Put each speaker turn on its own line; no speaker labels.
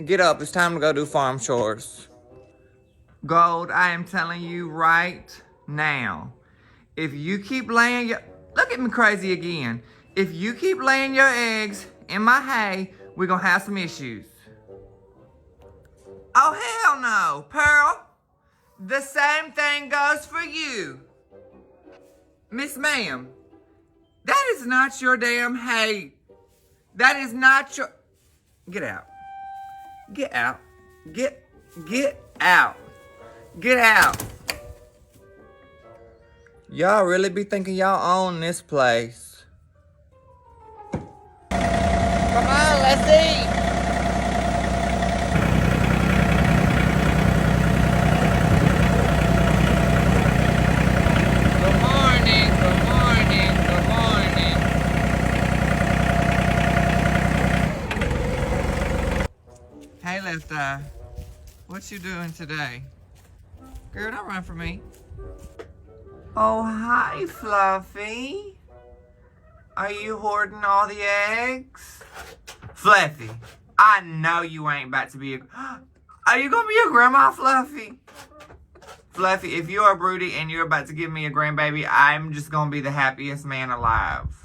Get up. It's time to go do farm chores. Gold, I am telling you right now. If you keep laying your... Look at me crazy again. If you keep laying your eggs in my hay, we're going to have some issues. Oh, hell no. Pearl, the same thing goes for you. Miss Ma'am, that is not your damn hay. That is not your... Get out. Get out. Get out. Get out. Y'all really be thinking y'all own this place. Come on, let's eat. Good morning, good morning, good morning. Hey, Left Eye. What you doing today? Girl, don't run from me. Oh, hi, Fluffy. Are you hoarding all the eggs? Fluffy, I know you ain't about to be a... Are you gonna be a grandma, Fluffy? Fluffy, if you're a broody and you're about to give me a grandbaby, I'm just gonna be the happiest man alive.